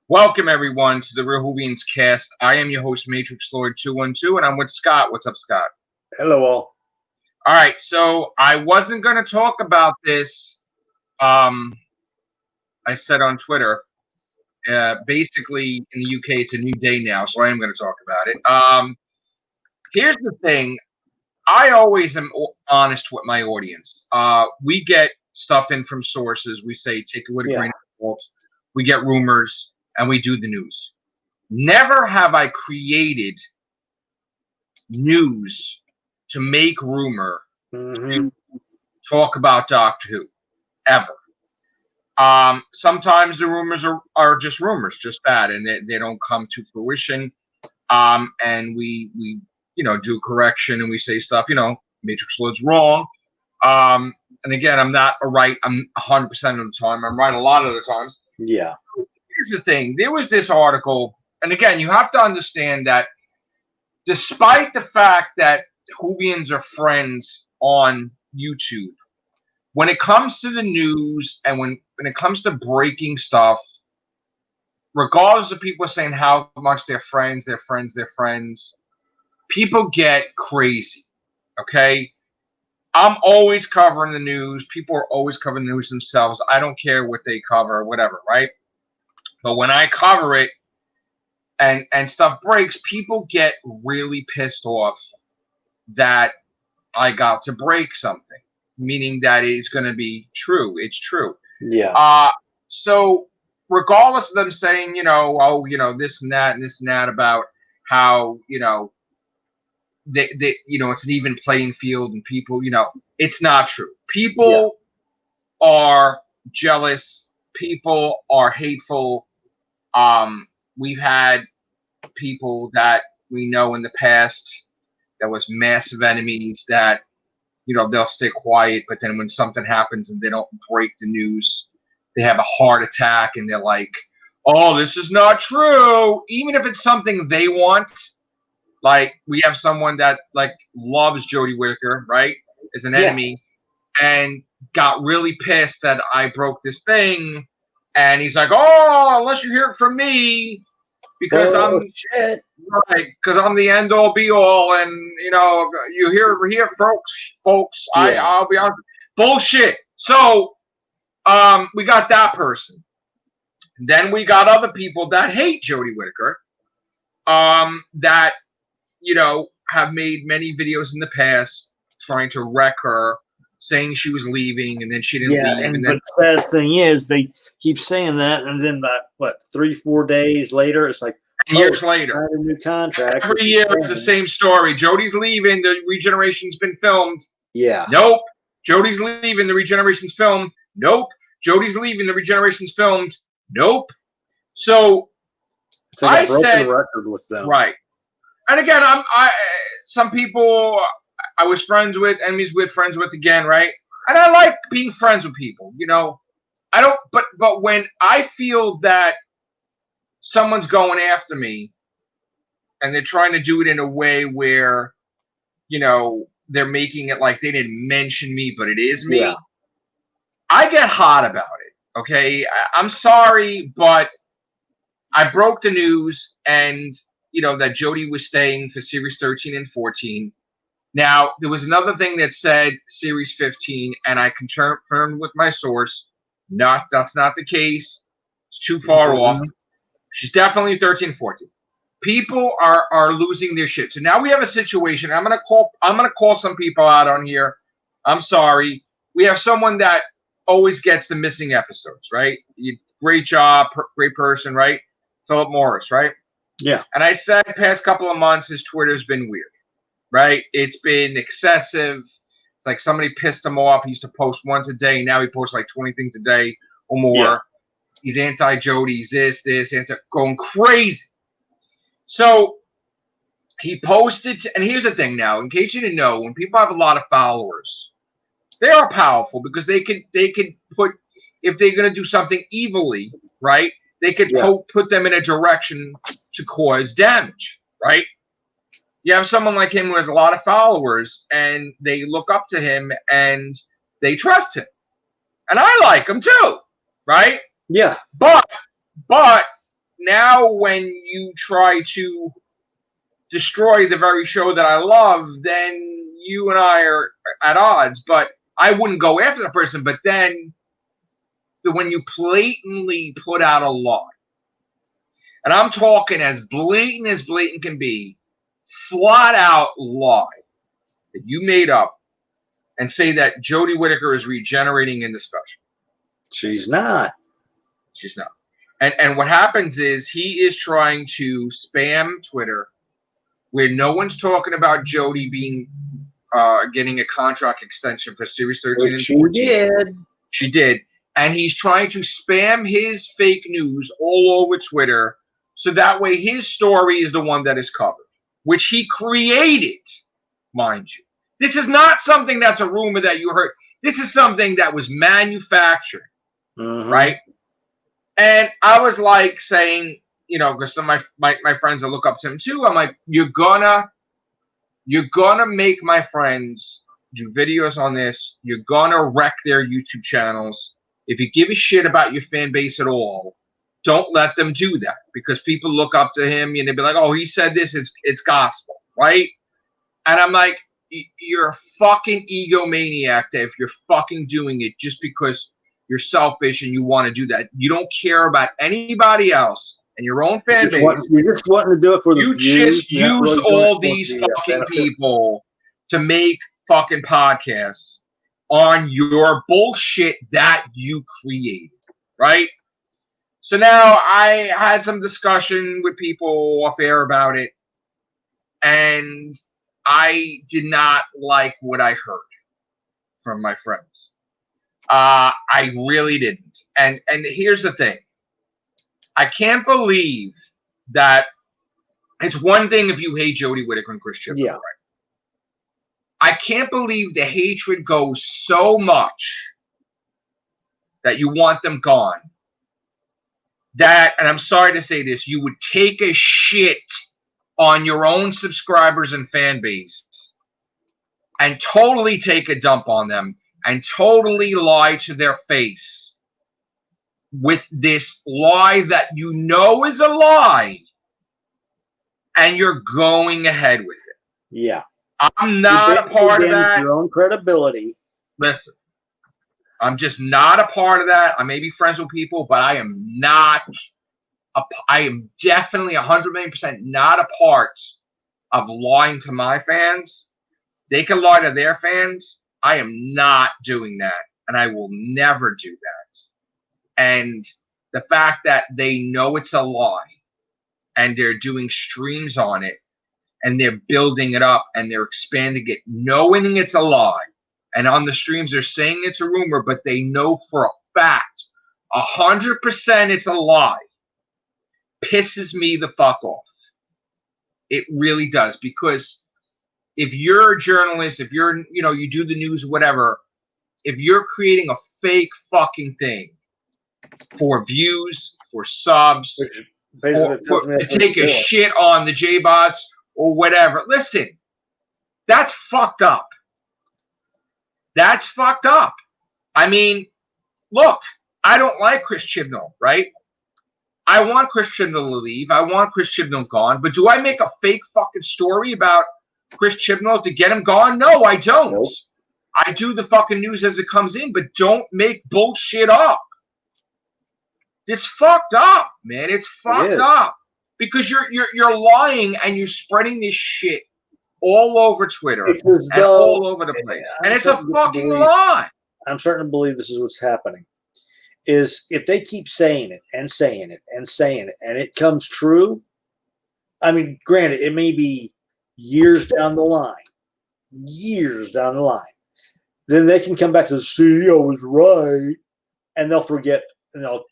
Welcome everyone to the Real Whovians cast. I am your host, Matrix Lord 212, and I'm with Scott. What's up, Scott? Hello, all. All right, so I wasn't going to talk about this. I said on Twitter. Basically, in the UK, it's a new day now, so I am going to talk about it. Here's the thing: I always am honest with my audience. We get stuff in from sources. We say take it with a grain of salt. We get rumors, and we do the news. Never have I created news to make rumor to talk about Doctor Who, ever. Sometimes the rumors are just rumors, just that, and they don't come to fruition. And we do correction and we say stuff, Matrix Lord's wrong. And again, I'm 100% of the time. I'm right a lot of the times. Yeah. Here's the thing. There was this article, and again, you have to understand that despite the fact that Whovians are friends on YouTube, when it comes to the news and when it comes to breaking stuff, regardless of people saying how much they're friends, people get crazy, okay? I'm always covering the news. People are always covering the news themselves. I don't care what they cover or whatever, right? But when I cover it and stuff breaks, people get really pissed off that I got to break something, meaning that it's going to be true. It's true. Yeah. So regardless of them saying, this and that and this and that about how, they it's an even playing field and people, it's not true. People are jealous. People are hateful. We've had people that we know in the past that was massive enemies that, they'll stay quiet, but then when something happens and they don't break the news, they have a heart attack and they're like, oh, this is not true. Even if it's something they want. Like, we have someone that, loves Jodie Whittaker, right, as an enemy, and got really pissed that I broke this thing. And he's like, oh, unless you hear it from me, because I'm the end all be all, and you hear it here, folks. I'll be honest, bullshit. So, we got that person. Then we got other people that hate Jodie Whittaker, that have made many videos in the past trying to wreck her, saying she was leaving, and then she didn't leave. But the sad thing is, they keep saying that, and then 3-4 days later, it's like years later, a new contract. Every year, it's the same story. Jodie's leaving. The regeneration's been filmed. Yeah. Nope. Jodie's leaving. The regeneration's filmed. Nope. Jodie's leaving. The regeneration's filmed. Nope. So I said, record with them. Right. And again, some people I was friends with, enemies with, friends with again, right? And I like being friends with people, I don't, but when I feel that someone's going after me and they're trying to do it in a way where, they're making it like they didn't mention me, but it is me, I get hot about it, okay? I'm sorry, but I broke the news and that Jodie was staying for series 13 and 14. Now, there was another thing that said series 15, and I confirmed with my source, that's not the case. It's too far off. She's definitely 13, 14. People are losing their shit. So now we have a situation. I'm gonna call some people out on here. I'm sorry. We have someone that always gets the missing episodes, right? Great job, great person, right? Philip Morris, right? Yeah. And I said past couple of months his Twitter's been weird, right? It's been excessive. It's like somebody pissed him off. He used to post once a day. Now he posts like 20 things a day or more. Yeah. He's anti-Jodie. He's going crazy. So he posted, and here's the thing now, in case you didn't know, when people have a lot of followers, they are powerful because they could put, if they're going to do something evilly, right? They could put them in a direction to cause damage, right? You have someone like him who has a lot of followers, and they look up to him, and they trust him. And I like him too, right? Yeah. But now when you try to destroy the very show that I love, then you and I are at odds. But I wouldn't go after the person. But then when you blatantly put out a lie, and I'm talking as blatant can be, flat out lie that you made up and say that Jodie Whittaker is regenerating in the special. She's not. She's not. And what happens is he is trying to spam Twitter where no one's talking about Jodie being getting a contract extension for Series 13 and 14. She did. She did. And he's trying to spam his fake news all over Twitter so that way his story is the one that is covered, which he created, mind you. This is not something that's a rumor that you heard. This is something that was manufactured, right? And I was like saying, you know, because some of my friends that look up to him too, I'm like, you're gonna make my friends do videos on this. You're gonna wreck their YouTube channels. If you give a shit about your fan base at all, don't let them do that because people look up to him and they'll be like, oh, he said this, it's gospel, right? And I'm like, you're a fucking egomaniac if you're fucking doing it just because you're selfish and you want to do that. You don't care about anybody else and your own fan base. You're just wanting to do it for the views. You just use all these fucking people to make fucking podcasts on your bullshit that you created, right? So now I had some discussion with people off air about it, and I did not like what I heard from my friends. I really didn't. And here's the thing. I can't believe that it's one thing if you hate Jodie Whittaker and Chris Chibnall, right? I can't believe the hatred goes so much that you want them gone. That, and I'm sorry to say this, you would take a shit on your own subscribers and fan base and totally take a dump on them and totally lie to their face with this lie that you know is a lie and you're going ahead with it. Yeah. I'm not a part of that. Your own credibility. Listen, I'm just not a part of that. I may be friends with people, but I am not. I am definitely 100% not a part of lying to my fans. They can lie to their fans. I am not doing that, and I will never do that. And the fact that they know it's a lie, and they're doing streams on it, and they're building it up, and they're expanding it, knowing it's a lie. And on the streams, they're saying it's a rumor, but they know for a fact, 100% it's a lie. Pisses me the fuck off. It really does. Because if you're a journalist, if you're, you know, you do the news, whatever, if you're creating a fake fucking thing for views, for subs, to take a shit on the J-bots or whatever, listen, that's fucked up. That's fucked up. I mean, look, I don't like Chris Chibnall, right? I want Chris Chibnall to leave. I want Chris Chibnall gone. But do I make a fake fucking story about Chris Chibnall to get him gone? No, I don't. Nope. I do the fucking news as it comes in, but don't make bullshit up. It's fucked up, man. It's fucked up. Because you're lying and you're spreading this shit all over Twitter and all over the place. And it's a fucking lie. I'm starting to believe this is what's happening. Is if they keep saying it and saying it and saying it and it comes true, I mean, granted, it may be years down the line, then they can come back to the CEO was right, and they'll forget, and they'll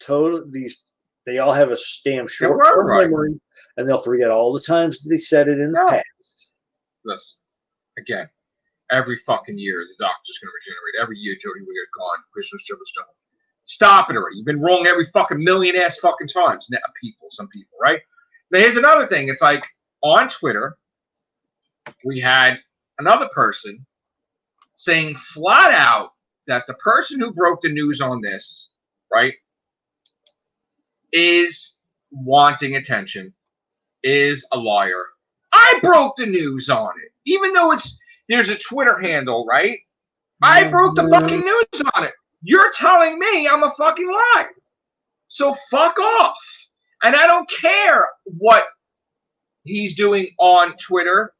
they all have a damn short-term memory, and they'll forget all the times that they said it in the past. Listen, again, every fucking year the doctor's going to regenerate. Every year Jodie Whittaker gone, Christmas Chibnall. Stop it already. You've been wrong every fucking million ass fucking times. Some people, right? Now here's another thing. It's like on Twitter, we had another person saying flat out that the person who broke the news on this, right, is wanting attention is a liar. I broke the news on it, even though there's a Twitter handle, right? I broke the fucking news on it. You're telling me I'm a fucking liar. So fuck off. And I don't care what he's doing on Twitter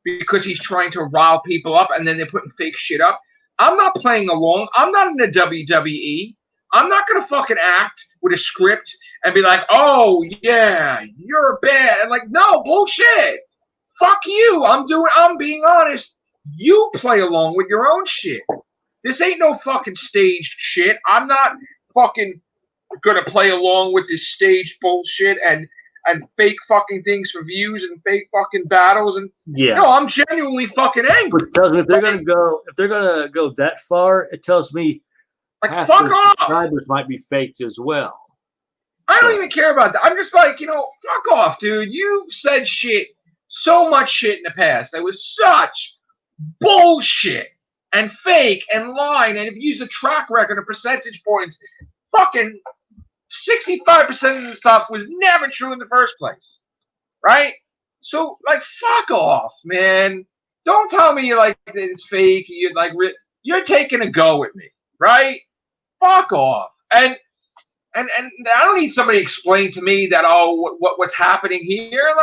because he's trying to rile people up and then they're putting fake shit up. I'm not playing along. I'm not in the WWE. I'm not going to fucking act with a script and be like, oh, yeah, you're bad. And like, no, bullshit. Fuck you. I'm being honest. You play along with your own shit. This ain't no fucking staged shit. I'm not fucking going to play along with this staged bullshit and fake fucking things for views and fake fucking battles and no, I'm genuinely fucking angry. But it tells me if they're gonna go that far, it tells me like half fuck their off. subscribers might be faked as well. I don't even care about that. I'm just like, fuck off, dude. You've said shit, so much shit in the past that was such bullshit and fake and lying, and if you use a track record of percentage points, fucking 65% of the stuff was never true in the first place, right? So, like, fuck off, man. Don't tell me like it's fake. You're taking a go at me, right? Fuck off. And I don't need somebody to explain to me that what's happening here.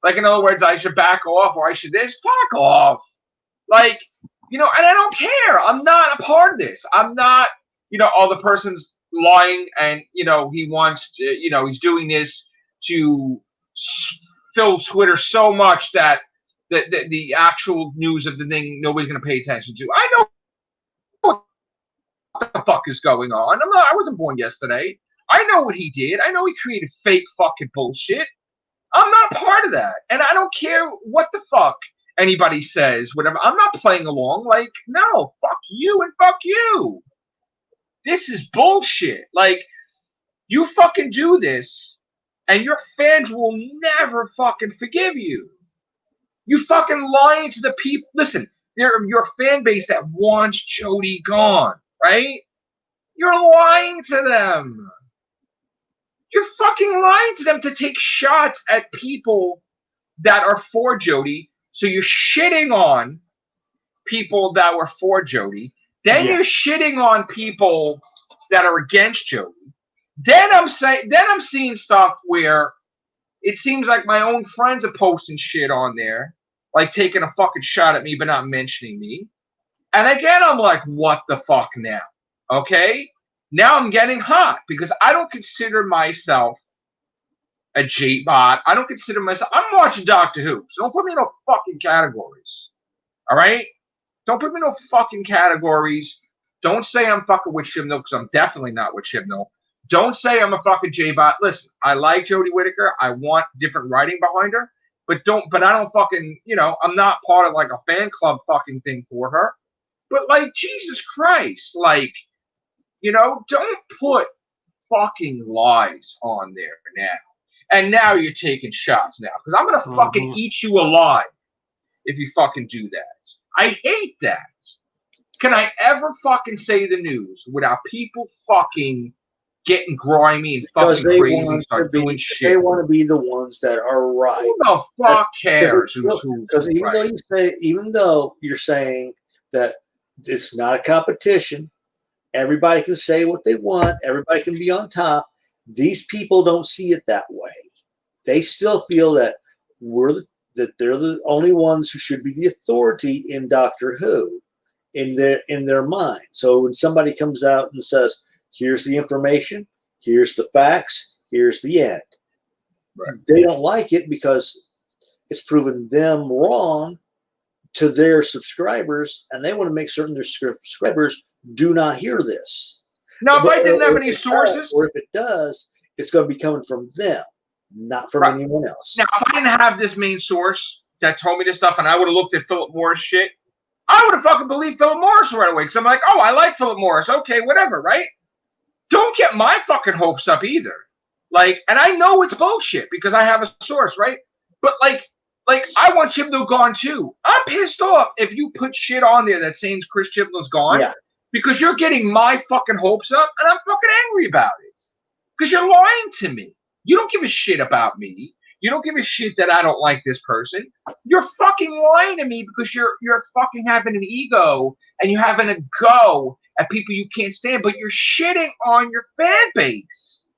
Like in other words, I should back off or I should this. Fuck off. Like, and I don't care. I'm not a part of this. I'm not. The person's lying and he wants to he's doing this to fill Twitter so much that the actual news of the thing nobody's going to pay attention to. I know what the fuck is going on. I wasn't born yesterday. I know what he did. I know he created fake fucking bullshit. I'm not part of that, and I don't care what the fuck anybody says, whatever. I'm not playing along. Like, no, fuck you and fuck you. This is bullshit. Like, you fucking do this, and your fans will never fucking forgive you. You fucking lying to the people. Listen, they're your fan base that wants Jody gone, right? You're lying to them. You're fucking lying to them to take shots at people that are for Jody. So you're shitting on people that were for Jody. Then you're shitting on people that are against Jody. Then I'm seeing stuff where it seems like my own friends are posting shit on there, like taking a fucking shot at me but not mentioning me. And again, I'm like, what the fuck now? Okay? Now I'm getting hot because I don't consider myself a J-bot. I don't consider myself. I'm watching Doctor Who, so don't put me in no fucking categories. All right? Don't put me in no fucking categories. Don't say I'm fucking with Chibnall because I'm definitely not with Chibnall. Don't say I'm a fucking J-bot. Listen, I like Jodie Whittaker. I want different writing behind her. But I don't fucking, I'm not part of like a fan club fucking thing for her. But like, Jesus Christ, like, don't put fucking lies on there now. And now you're taking shots now. Because I'm going to fucking eat you alive if you fucking do that. I hate that. Can I ever fucking say the news without people fucking getting grimy and fucking crazy and start doing shit? They want to be the ones that are right. Who the fuck cares? Because even though you're saying that it's not a competition, everybody can say what they want, everybody can be on top. These people don't see it that way. They still feel that they're the only ones who should be the authority in Doctor Who in their mind. So when somebody comes out and says, here's the information, here's the facts, here's the end. Right. They don't like it because it's proven them wrong to their subscribers, and they want to make certain their subscribers do not hear this. Now, if I didn't have any sources, or if it does, it's going to be coming from them, not from anyone else. Now, if I didn't have this main source that told me this stuff, and I would have looked at Philip Morris shit, I would have fucking believed Philip Morris right away. Because I'm like, oh, I like Philip Morris. Okay, whatever, right? Don't get my fucking hopes up either. Like, and I know it's bullshit because I have a source, right? But like I want Chibnall gone too. I'm pissed off if you put shit on there that saying Chris Chibnall's gone. Yeah. Because you're getting my fucking hopes up, and I'm fucking angry about it. Because you're lying to me. You don't give a shit about me. You don't give a shit that I don't like this person. You're fucking lying to me because you're fucking having an ego and you're having a go at people you can't stand, but you're shitting on your fan base.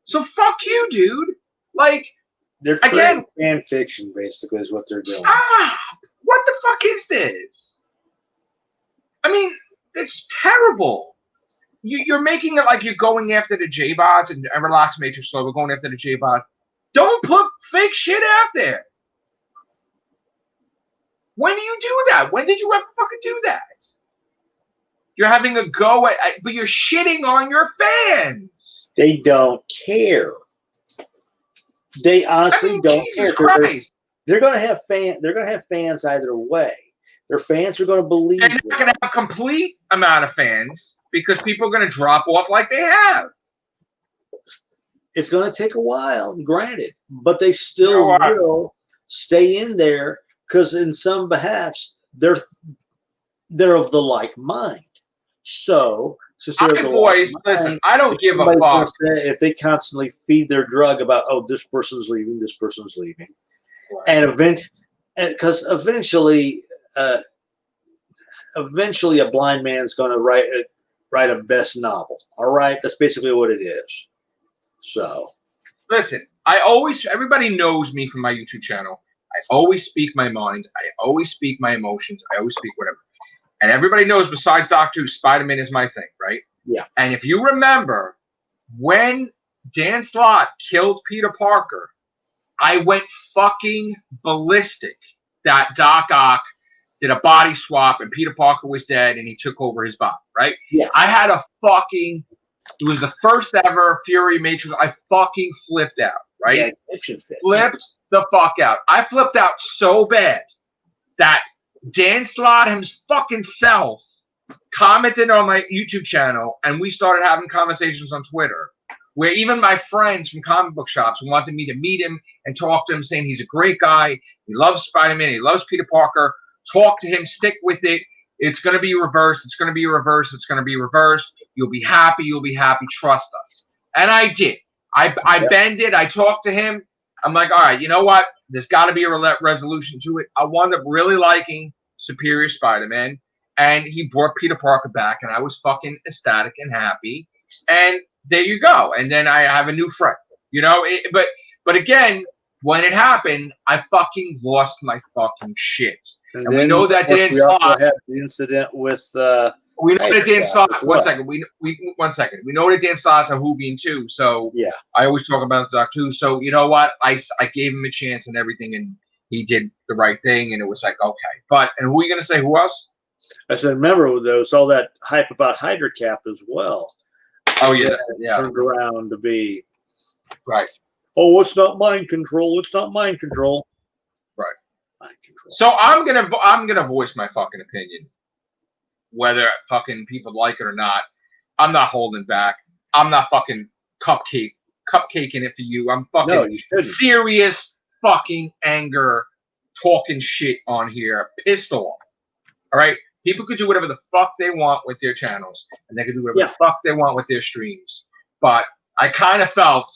So fuck you, dude. Like, they're creating fan fiction, basically, is what they're doing. Stop! What the fuck is this? I mean, it's terrible. You're making it like you're going after the J-bots and relax, Matrix Slow. We're going after the J-bots. Don't put fake shit out there. When do you do that? When did you ever fucking do that? You're having a go at, but you're shitting on your fans. They don't care. They honestly don't care. They're going to have They're going to have fans either way. Their fans are going to believe. They're not going to have a complete amount of fans because people are going to drop off like they have. It's going to take a while, granted, but they still will stay in there because in some behalfs they're of the like mind. So listen, I don't give a fuck if they constantly feed their drug about, oh, this person's leaving, right. And eventually a blind man's going to write a best novel. All right, that's basically what it is. So, listen, everybody knows me from my YouTube channel. I always speak my mind. I always speak my emotions. I always speak whatever. And everybody knows besides Doctor Who, Spider-Man is my thing, right? Yeah. And if you remember, when Dan Slott killed Peter Parker, I went fucking ballistic that Doc Ock did a body swap and Peter Parker was dead and he took over his body, right? Yeah. I had it was the first ever Fury Matrix. I fucking flipped out, right? Yeah, flipped the fuck out. I flipped out so bad that Dan Slott his fucking self commented on my YouTube channel, and we started having conversations on Twitter, where even my friends from comic book shops wanted me to meet him and talk to him, saying he's a great guy, he loves Spider-Man, he loves Peter Parker, talk to him, stick with it, it's going to be reversed, it's going to be reversed, it's going to be reversed, you'll be happy, trust us. And I did. I bended, I talked to him, I'm like, all right, you know what? There's got to be a resolution to it. I wound up really liking Superior Spider-Man, and he brought Peter Parker back, and I was fucking ecstatic and happy. And there you go. And then I have a new friend, you know. But again, when it happened, I fucking lost my fucking shit. And we know that Dan Slott had the incident with. We know that Dan Slott. One second. We know that Dan Slott's a Whovian too. So yeah, I always talk about Doc too. So you know what? I gave him a chance and everything, and he did the right thing, and it was like okay. And who are you gonna say? Who else? I said, remember there was all that hype about Hydra Cap as well. Oh yeah. Turned around to be right. Oh, it's not mind control. It's not mind control. Right. Mind control. So I'm gonna voice my fucking opinion. Whether fucking people like it or not, I'm not holding back. I'm not fucking cupcaking it for you. I'm fucking serious fucking anger, talking shit on here, pissed off. All right? People could do whatever the fuck they want with their channels, and they could do whatever the fuck they want with their streams. But I kind of felt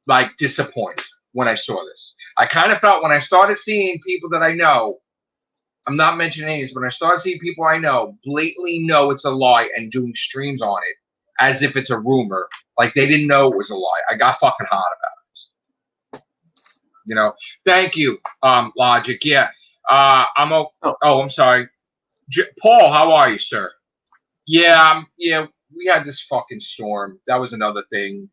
like disappointed when I saw this. I kind of felt when I started seeing people that I know, I'm not mentioning names, but I started seeing people I know blatantly know it's a lie and doing streams on it as if it's a rumor. Like they didn't know it was a lie. I got fucking hot about it. You know, thank you, Logic. Yeah, I'm sorry. Paul, how are you, sir? Yeah, we had this fucking storm. That was another thing.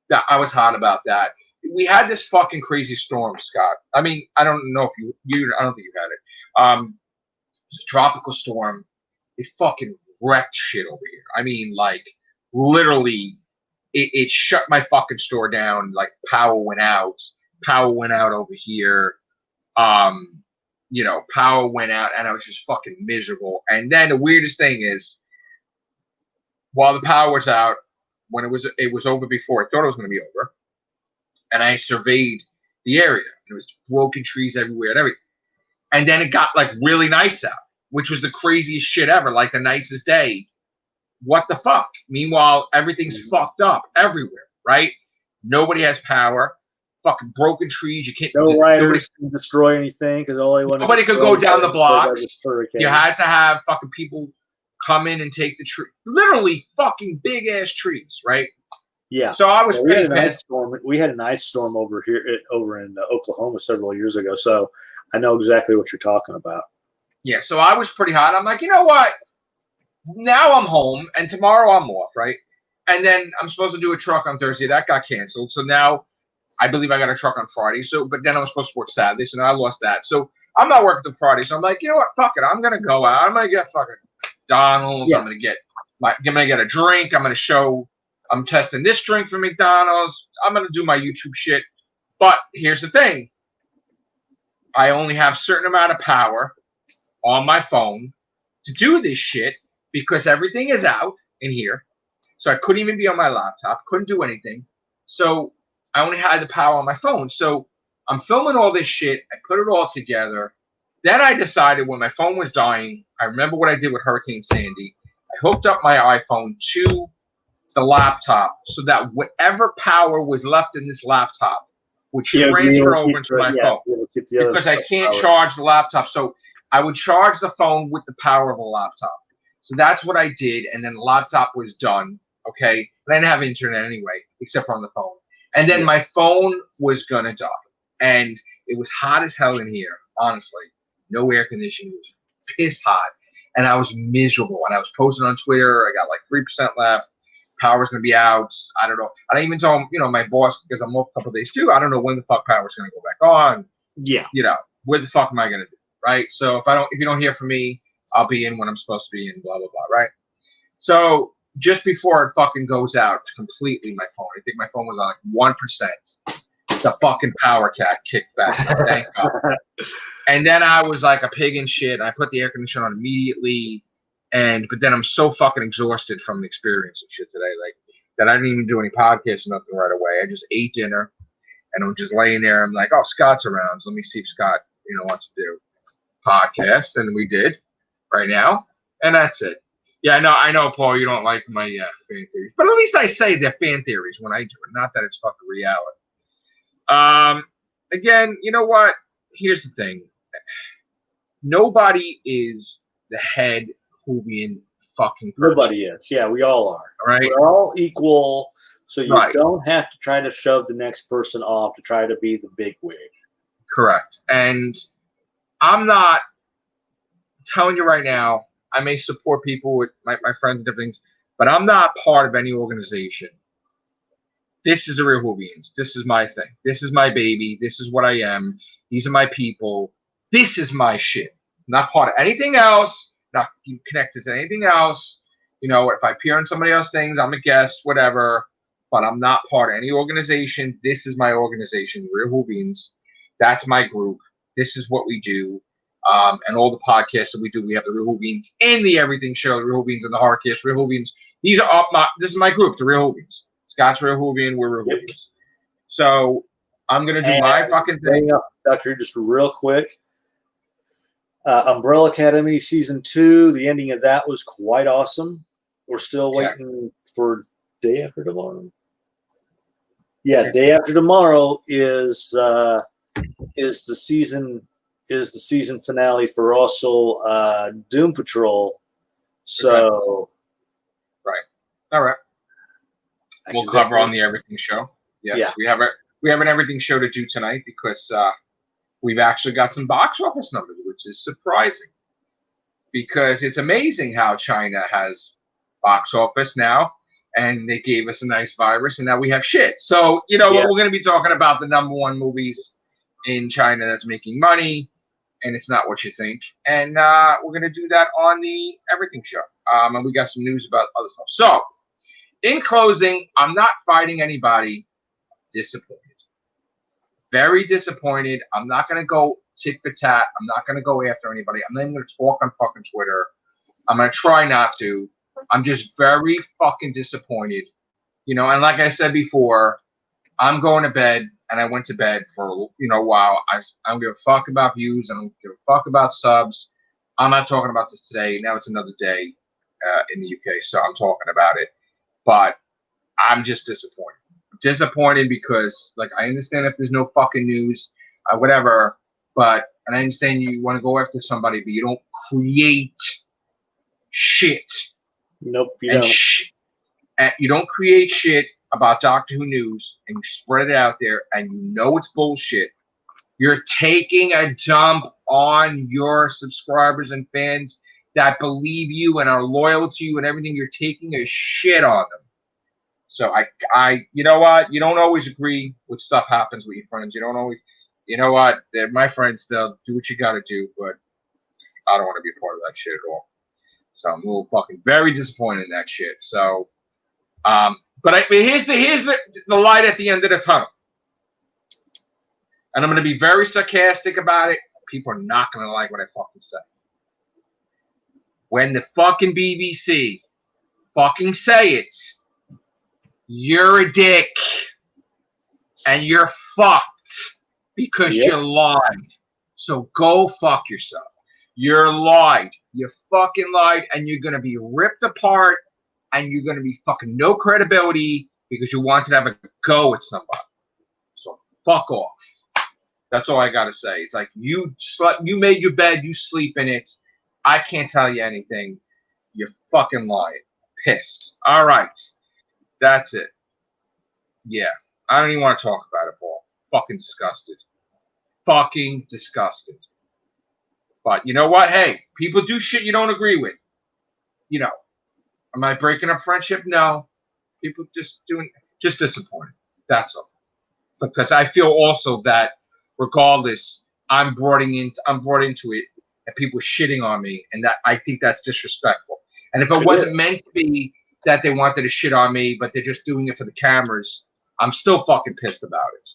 That I was hot about that. We had this fucking crazy storm, Scott. I mean, I don't know if I don't think you had it. It was a tropical storm. It fucking wrecked shit over here. I mean, like, literally, it shut my fucking store down. Like, power went out. Power went out over here. You know, power went out, and I was just fucking miserable. And then the weirdest thing is, while the power was out, when it was over before, I thought it was going to be over, and I surveyed the area. There was broken trees everywhere and everything. And then it got like really nice out, which was the craziest shit ever, like the nicest day. What the fuck? Meanwhile, everything's fucked up everywhere, right? Nobody has power. Fucking broken trees. You can't. No riders can destroy anything because all they want to. Nobody could go down the blocks. You had to have fucking people come in and take the tree. Literally fucking big ass trees, right? Yeah. So I was pretty pissed. We had an ice storm over here, over in Oklahoma several years ago. So I know exactly what you're talking about. Yeah. So I was pretty hot. I'm like, you know what? Now I'm home, and tomorrow I'm off, right? And then I'm supposed to do a truck on Thursday. That got canceled. So now I believe I got a truck on Friday. So, but then I was supposed to work Saturday. So now I lost that. So I'm not working till Friday. So I'm like, you know what? Fuck it. I'm gonna go out. I'm gonna get fucking McDonald's. Yeah. I'm gonna get a drink. I'm gonna show. I'm testing this drink from McDonald's. I'm going to do my YouTube shit. But here's the thing. I only have a certain amount of power on my phone to do this shit because everything is out in here. So I couldn't even be on my laptop. Couldn't do anything. So I only had the power on my phone. So I'm filming all this shit. I put it all together. Then I decided when my phone was dying, I remember what I did with Hurricane Sandy. I hooked up my iPhone to the laptop so that whatever power was left in this laptop would transfer over to my phone because I can't charge the laptop. So I would charge the phone with the power of the laptop. So that's what I did. And then the laptop was done. Okay. And I didn't have internet anyway, except for on the phone. And then my phone was going to die. And it was hot as hell in here. Honestly, no air conditioning. It was piss hot. And I was miserable. And I was posting on Twitter. I got like 3% left. Power's gonna be out. I don't know. I even told my boss because I'm off a couple of days too. I don't know when the fuck power's gonna go back on. Yeah. What the fuck am I gonna do? Right. So if you don't hear from me, I'll be in when I'm supposed to be in. Blah blah blah. Right. So just before it fucking goes out completely, my phone. I think my phone was on like 1%. The fucking power cat kicked back. Thank God. And then I was like a pig in shit. I put the air conditioner on immediately. But then I'm so fucking exhausted from the experience and shit today, like that I didn't even do any podcasts or nothing right away. I just ate dinner and I'm just laying there. I'm like, oh, Scott's around. So let me see if Scott, wants to do podcast. And we did right now. And that's it. Yeah, I know, Paul, you don't like my fan theories. But at least I say they're fan theories when I do it. Not that it's fucking reality. Again, you know what? Here's the thing. Nobody is the head Whovian fucking person. Nobody is. Yeah, we all are. Right? We're all equal, so you don't have to try to shove the next person off to try to be the big wig. Correct. And I'm not telling you right now, I may support people with my friends and different things, but I'm not part of any organization. This is the real Whovians. This is my thing. This is my baby. This is what I am. These are my people. This is my shit. I'm not part of anything else. Not connected to anything else. If I appear on somebody else's things, I'm a guest, whatever. But I'm not part of any organization. This is my organization, the Real Whovians. That's my group. This is what we do. And all the podcasts that we do, we have the Real Whovians in the Everything Show, the Real Whovians and the Hardcast, Real Whovians. These are this is my group, the Real Whovians. Scott's Real Whovian, we're Real Whovians. So I'm gonna do my fucking thing. Doctor, just real quick. Umbrella Academy Season 2, the ending of that was quite awesome. We're still waiting for day after tomorrow. Yeah, day after tomorrow is the season finale for also Doom Patrol. So right. All right. We'll cover on the Everything Show. Yes, yeah. We have an Everything Show to do tonight because we've actually got some box office numbers, which is surprising because it's amazing how China has box office now, and they gave us a nice virus, and now we have shit. So, we're going to be talking about the number one movies in China that's making money, and it's not what you think. And we're going to do that on the Everything Show. And we got some news about other stuff. So, in closing, I'm not fighting anybody. Disappointed. Very disappointed. I'm not going to go tit for tat. I'm not going to go after anybody. I'm not even going to talk on fucking Twitter. I'm going to try not to. I'm just very fucking disappointed. And like I said before, I'm going to bed, and I went to bed for a while. I don't give a fuck about views. I don't give a fuck about subs. I'm not talking about this today. Now it's another day in the UK, so I'm talking about it. But I'm just disappointed. disappointed because, like, I understand if there's no fucking news, whatever, and I understand you want to go after somebody, but you don't create shit. Nope, you don't. You don't create shit about Doctor Who news and you spread it out there and you know it's bullshit. You're taking a dump on your subscribers and fans that believe you and are loyal to you and everything. You're taking a shit on them. So you know what? You don't always agree with stuff happens with your friends. You don't always, you know what? They're my friends. They'll do what you got to do, but I don't want to be a part of that shit at all. So I'm a little fucking very disappointed in that shit. So, but here's the light at the end of the tunnel. And I'm going to be very sarcastic about it. People are not going to like what I fucking say. When the fucking BBC fucking say it, you're a dick. And you're fucked because you lied. So go fuck yourself. You're lied. You fucking lied. And you're going to be ripped apart. And you're going to be fucking no credibility because you wanted to have a go at somebody. So fuck off. That's all I gotta say. It's like you made your bed, you sleep in it. I can't tell you anything. You're fucking lying. Pissed. All right, that's it. Yeah, I don't even want to talk about it, Paul. Fucking disgusted. Fucking disgusted. But you know what? Hey, people do shit you don't agree with. You know, am I breaking up friendship? No. People just disappointed. That's all. Because I feel also that. Regardless, I'm brought into it, and people shitting on me, and that I think that's disrespectful. And if it wasn't meant to be that they wanted to shit on me, but they're just doing it for the cameras, I'm still fucking pissed about it.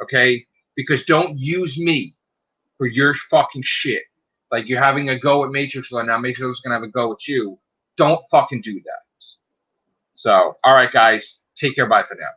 Okay? Because don't use me for your fucking shit. Like you're having a go at Matrix right now. Matrix is gonna have a go at you. Don't fucking do that. So, all right, guys, take care. Bye for now.